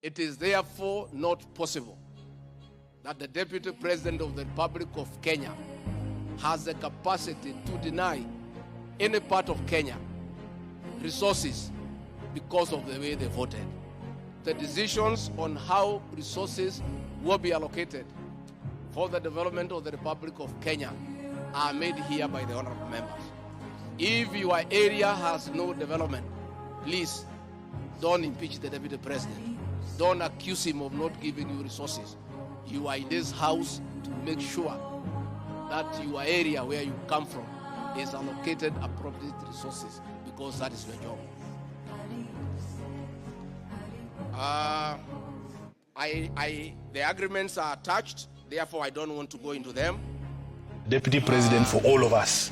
It is therefore not possible that the Deputy President of the Republic of Kenya has the capacity to deny any part of Kenya resources because of the way they voted. The decisions on how resources will be allocated for the development of the Republic of Kenya are made here by the honorable members. If your area has no development, please don't impeach the Deputy President. Don't accuse him of not giving you resources. You are in this house to make sure that your area where you come from is allocated appropriate resources, because that is your job. The agreements are attached, therefore I don't want to go into them. Deputy President for all of us.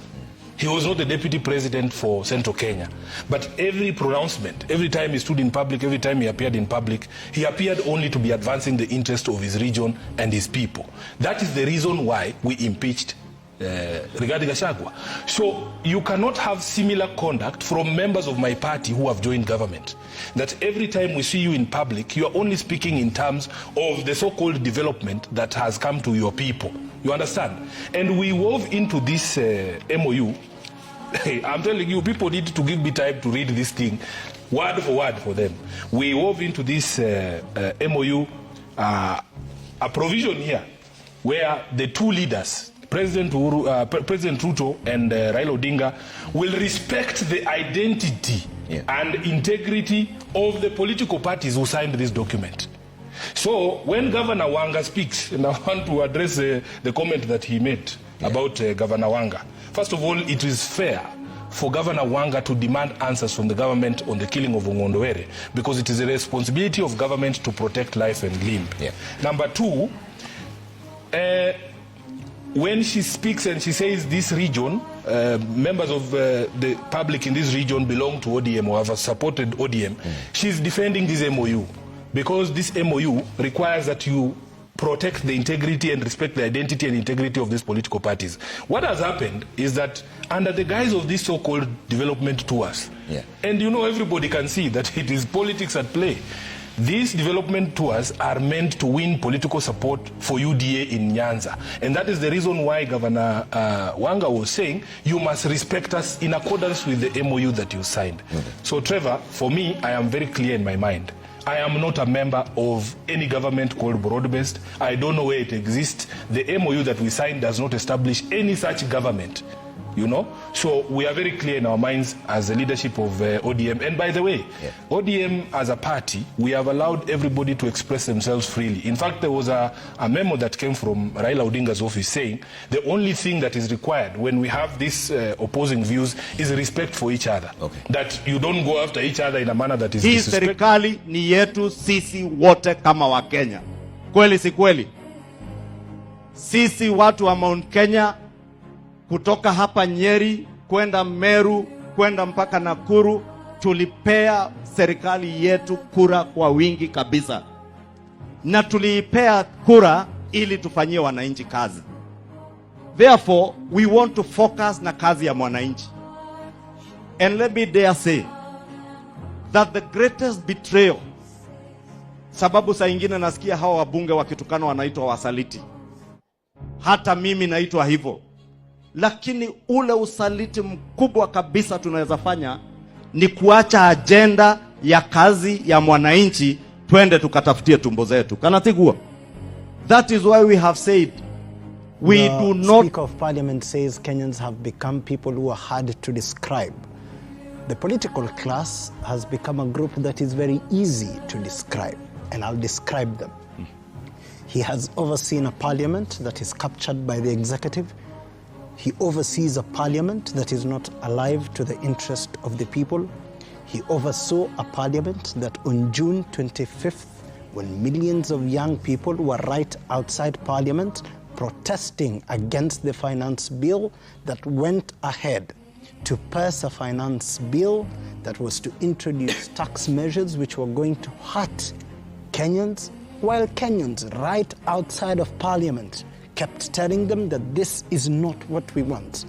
He was not the Deputy President for Central Kenya. But every pronouncement, every time he stood in public, every time he appeared in public, he appeared only to be advancing the interest of his region and his people. That is the reason why we impeached Rigathi Gachagua. So you cannot have similar conduct from members of my party who have joined government. That every time we see you in public, you are only speaking in terms of the so-called development that has come to your people. You understand? And we wove into this MOU. I'm telling you, people need to give me time to read this thing word for word for them. We wove into this MOU a provision here where the two leaders, President Ruto and Raila Odinga, will respect the identity and integrity of the political parties who signed this document. So when Governor Wanga speaks, and I want to address the comment that he made about Governor Wanga. First of all, it is fair for Governor Wanga to demand answers from the government on the killing of Ongondowere, because it is a responsibility of government to protect life and limb. Number two, when she speaks and she says this region, members of the public in this region belong to ODM or have supported ODM, she's defending this MOU, because this MOU requires that you protect the integrity and respect the identity and integrity of these political parties. What has happened is that under the guise of these so-called development tours, and you know everybody can see that it is politics at play, these development tours are meant to win political support for UDA in Nyanza. And that is the reason why Governor Wanga was saying, you must respect us in accordance with the MOU that you signed. So Trevor, for me, I am very clear in my mind. I am not a member of any government called broad-based. I don't know where it exists. The MOU that we signed does not establish any such government, you know. So we are very clear in our minds as the leadership of ODM. And by the way, ODM as a party, we have allowed everybody to express themselves freely. In fact, there was a memo that came from Raila Odinga's office saying the only thing that is required when we have these opposing views is respect for each other. That you don't go after each other in a manner that is disrespectful. Hii serikali ni yetu sisi wote kama wa Kenya. Kweli si kweli? Sisi watu wa Mount Kenya, kutoka hapa Nyeri, kwenda Meru, kwenda mpaka Nakuru, tulipea serikali yetu kura kwa wingi kabisa. Na tuliipea kura ili tufanyie wananchi kazi. Therefore, we want to focus na kazi ya mwananchi. And let me dare say that the greatest betrayal, sababu saa ingine nasikia hawa wabunge wakitukana wanaitwa wasaliti. Hata mimi naitwa hivyo. Lakini ule usaliti mkubwa kabisa tunaweza fanya ni kuacha agenda ya kazi ya mwananchi, twende tukatafutie tumbo zetu. Kanatigua. That is why we have said we do not. Speaker of Parliament says Kenyans have become people who are hard to describe. The political class has become a group that is very easy to describe, and I'll describe them. He has overseen a parliament that is captured by the executive. He oversees a parliament that is not alive to the interest of the people. He oversaw a parliament that on June 25th, when millions of young people were right outside parliament protesting against the finance bill that went ahead to pass a finance bill that was to introduce tax measures which were going to hurt Kenyans, while Kenyans right outside of parliament kept telling them that this is not what we want.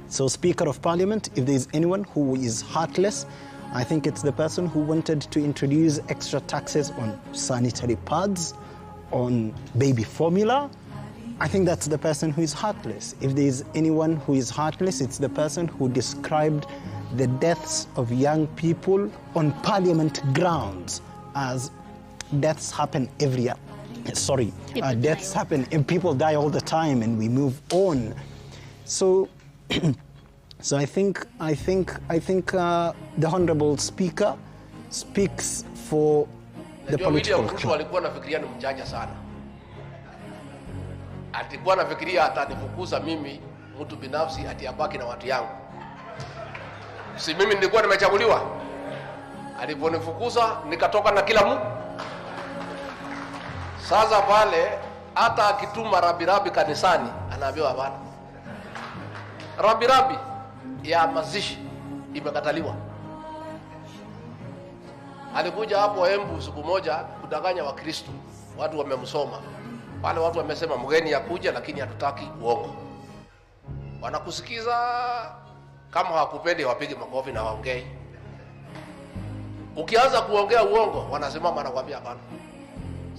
So, Speaker of Parliament, if there is anyone who is heartless, I think it's the person who wanted to introduce extra taxes on sanitary pads, on baby formula. I think that's the person who is heartless. If there is anyone who is heartless, it's the person who described the deaths of young people on parliament grounds as deaths happen every year. Deaths happen and people die all the time and we move on. So, I think the Honorable Speaker speaks for the political class. Alikuwa anafikiria ni mjanja sana. Alikuwa anafikiria atanifukuza mimi mtu binafsi ati abaki na watu yangu. Si mimi nilikuwa nimechaguliwa. Aliponifukuza nikatoka na kila mtu. Sasa pale hata akituma rabirabi kanisani anaambiwa hapana. Rabirabi ya mazishi imekataliwa. Alikuja hapo Embu siku moja kudanganya Wakristo. Watu wamemsoma. Wale watu wamesema mgeni yakuja lakini hatutaki uongo. Wanakusikiza kama hawakupendi wapige makofi na waongee. Ukianza kuongea uongo wanasimama na kuambia hapana.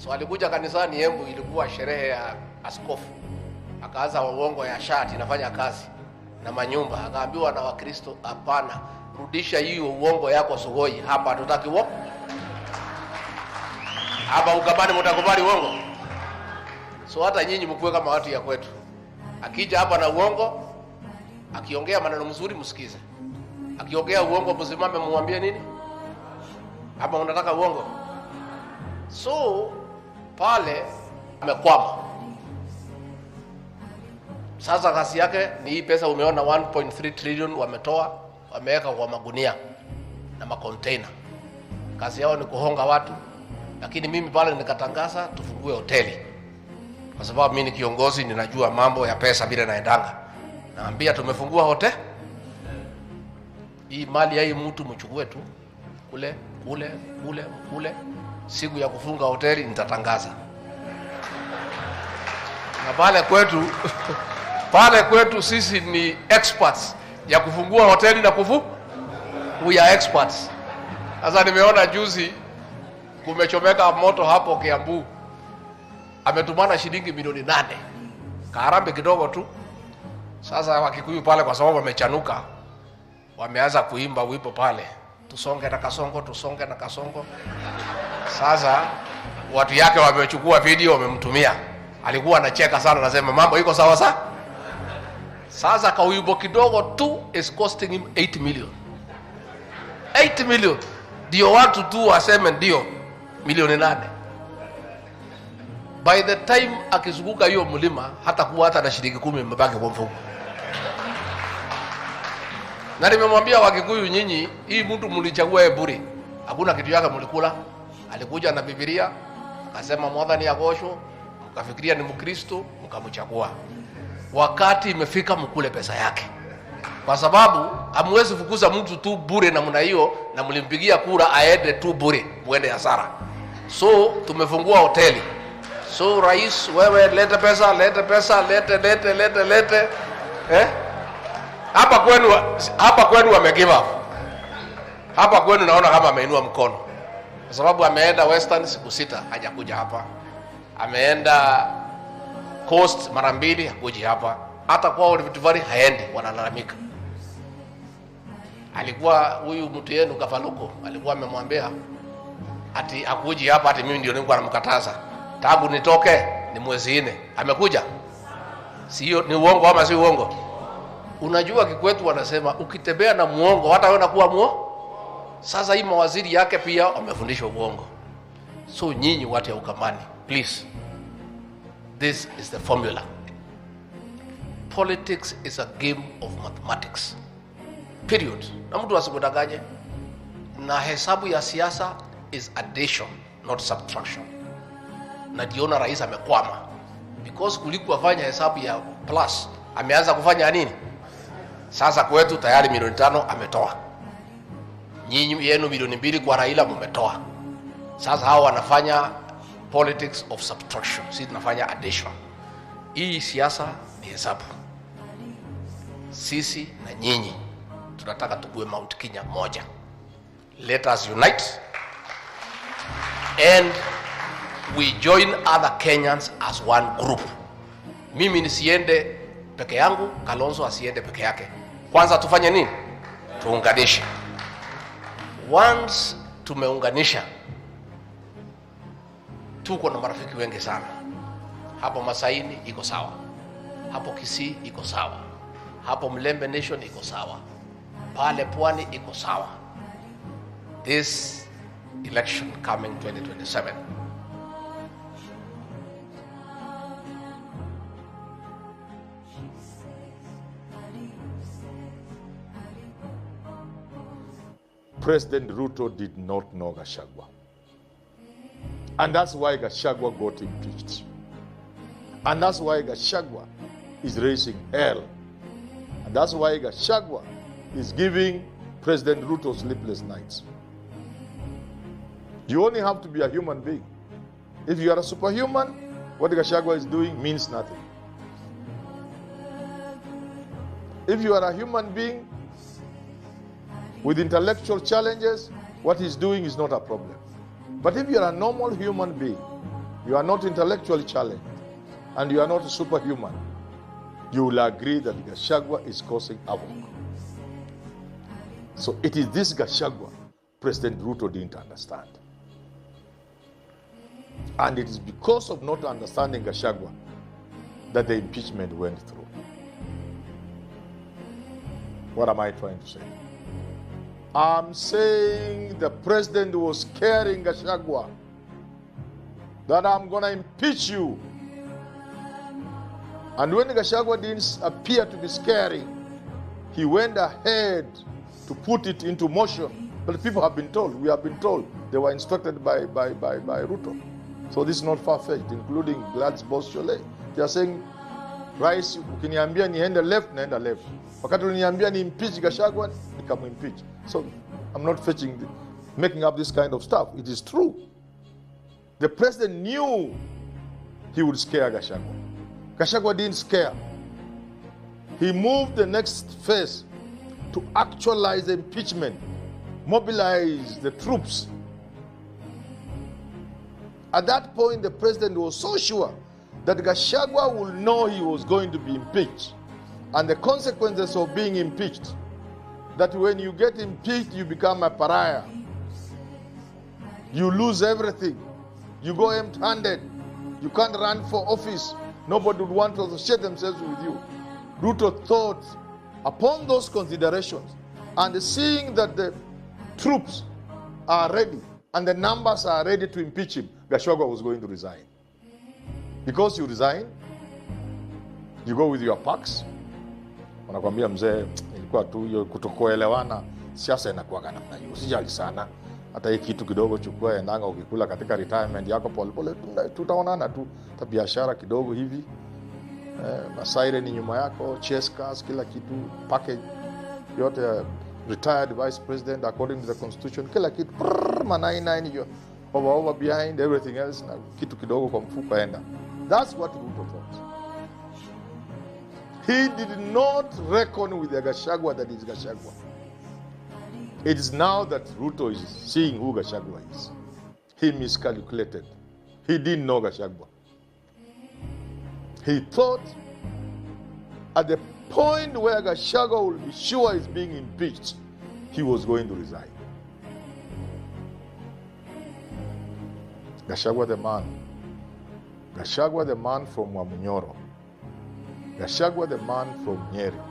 So alikuja kanisani Embu, ilikuwa sherehe ya askofu. Akaanza uongo ya shati inafanya kazi na manyumba. Akaambiwa na Wakristo hapana, rudisha hiyo uongo yako Sugoi, hapa hatutaki uongo. Hapa ukabani mtakubali uongo. So hata nyinyi mkuwe kama watu ya kwetu. Akija hapa na uongo, akiongea maneno mzuri msikize. Akiongea uongo msimame muambie nini? Hapa unataka uongo. So pale amekwama. Sasa kazi yake ni hii pesa umeona 1.3 trillion wametoa, wameweka kwa magunia na macontainer. Kazi yao ni kuhonga watu. Lakini mimi pale nikatangaza tufungue hoteli. Kwa sababu mimi ni kiongozi, ninajua mambo ya pesa bila naendanga. Naambia tumefungua hoteli. Hii mali ya hii mtu mchukue tu. Kule. Siku ya kufunga hoteli nitatangaza. Na pale kwetu sisi ni experts ya kufungua hoteli na we are experts. Sasa nimeona juzi kumechomeka moto hapo Kiambu. Ametumana shilingi milioni 8. Karambe kidogo tu. Sasa Wakikuyu pale kwa sababu wamechanuka, wameanza kuimba wimbo pale. Tusonge na kasongo. Sasa watu yake wamechukua video wamemtumia. Alikuwa anacheka sana, anasema mambo iko sawa sawa. Sasa kauibo kidogo tu is costing him 8 million. 8 million. Ndio watu tu waseme ndio milioni 8. By the time akizunguka hiyo mlima hata kuwa hata na shilingi 10 mbaki kwa mfuko. Na nimemwambia Wakikuyu, nyinyi hii mtu mlichagua bure. Hakuna kitu yake mlikula. Alikuja na Biblia, akasema mwadhani agosho, mkafikiria ni Mkristo, mkamchagua. Wakati imefika mkule pesa yake. Kwa sababu hamwezi fukuza mtu tu bure namna hiyo na mlimpigia kura aende tu bure, muende hasara. So tumefungua hoteli. So rais, wewe lete pesa. Hapa kwenu wamegive up. Hapa kwenu naona kama ameinua mkono. Kwa sababu ameenda Western siku 6 hajakuja hapa. Ameenda Coast mara 2 hakuji hapa. Hata kwao vitu vari haendi, wanalalamika. Alikuwa huyu mtu yenu Kafaluko, alikuwa amemwambia ati akuji hapa, ati mimi ndio nilikuwa namkataza. Tangu nitoke ni mwezi 4. Amekuja? Sio ni uongo ama si uongo? Unajua kikwetu wanasema ukitembea na muongo hata wewe unakuwa muongo. Sasa hii mawaziri yake pia wamefundishwa uongo. So nyinyi watu ya Ukambani, please. This is the formula. Politics is a game of mathematics. Period. Na mtu asikudanganye. Na hesabu ya siasa is addition, not subtraction. Na diona rais amekwama. Because kulikuwa fanya hesabu ya plus, ameanza kufanya nini? Sasa kwetu tayari milioni 5 ametoa. Nyinyi yenu milioni 2 kwa Raila mmetoa. Sasa hao wanafanya politics of subtraction. Sisi tunafanya addition. Hii siasa ni hesabu. Sisi na nyinyi tunataka tukue Mount Kenya moja. Let us unite and we join other Kenyans as one group. Mimi nisiende peke yangu, Kalonzo asiende peke yake. Kwanza tufanye nini? Tuunganishe. Once tumeunganisha, tuko na marafiki wengi sana. Hapo Masaini iko sawa, hapo Kisii iko sawa, hapo Mlembe Nation iko sawa, pale Pwani iko sawa. This election coming 2027, President Ruto did not know Gachagua. And that's why Gachagua got impeached. And that's why Gachagua is raising hell. And that's why Gachagua is giving President Ruto sleepless nights. You only have to be a human being. If you are a superhuman, what Gachagua is doing means nothing. If you are a human being with intellectual challenges, what he's doing is not a problem. But if you are a normal human being, you are not intellectually challenged, and you are not superhuman, you will agree that Gachagua is causing havoc. So it is this Gachagua President Ruto didn't understand. And it is because of not understanding Gachagua that the impeachment went through. What am I trying to say? I'm saying the president was scaring Gachagua that I'm going to impeach you. And when Gachagua didn't appear to be scaring, he went ahead to put it into motion. But people have been told, we have been told, they were instructed by Ruto. So this is not far-fetched, including Glad's boss Cholet. They are saying, Rais, ukiniambia niende left, naenda left. Wakati uniambia ni impeach Gachagua, become impeach. So I'm not making up this kind of stuff. It is true. The president knew he would scare Gachagua. Gachagua didn't scare. He moved the next phase to actualize the impeachment, mobilize the troops. At that point, the president was so sure that Gachagua will know he was going to be impeached and the consequences of being impeached, that when you get impeached, you become a pariah. You lose everything. You go empty-handed. You can't run for office. Nobody would want to associate themselves with you. Ruto thought upon those considerations and seeing that the troops are ready and the numbers are ready to impeach him, Gachagua was going to resign. Because you resign, you go with your packs. Wanakwambia mzee, ilikuwa tu hiyo kutokuelewana, siasa inakuwa namna hiyo. Usijali sana. Hata hii kitu kidogo chukua endanga ukikula katika retirement yako polepole, tutaonana tu. Ta biashara kidogo hivi. Masaire ni nyuma yako, chess cars, kila kitu, package yote, retired vice president according to the constitution, kila kitu, manaina hiyo. Over behind everything else, na kitu kidogo kwa mfuko enda. That's what Ruto thought. He did not reckon with the Gachagua that is Gachagua. It is now that Ruto is seeing who Gachagua is. He miscalculated. He didn't know Gachagua. He thought at the point where Gachagua will be sure is being impeached, he was going to resign. Gachagua the man. Gachagua the man from Nyoro. Gachagua the man from Nyeri.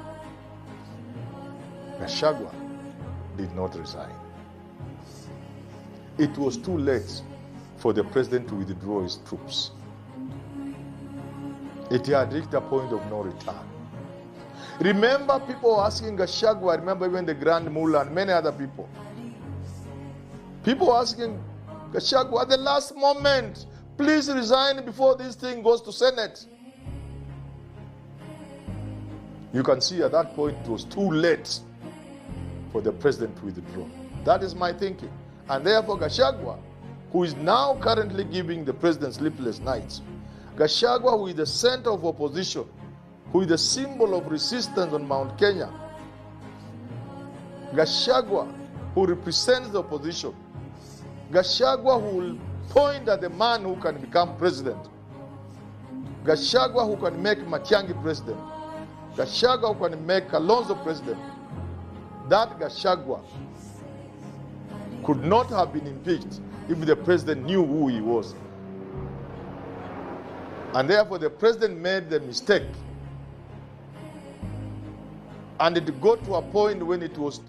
Gachagua did not resign. It was too late for the president to withdraw his troops. It had reached a point of no return. Remember, people were asking Gachagua, I remember even the Grand Mullah and many other people. People were asking Gachagua at the last moment, please resign before this thing goes to Senate. You can see at that point it was too late for the president to withdraw. That is my thinking. And therefore Gachagua, who is now currently giving the president sleepless nights, Gachagua, who is the center of opposition, who is the symbol of resistance on Mount Kenya, Gachagua, who represents the opposition, Gachagua who will point at the man who can become president, Gachagua who can make Matiang'i president, Gachagua who can make Kalonzo president, that Gachagua could not have been impeached if the president knew who he was. And therefore the president made the mistake. And it got to a point when it was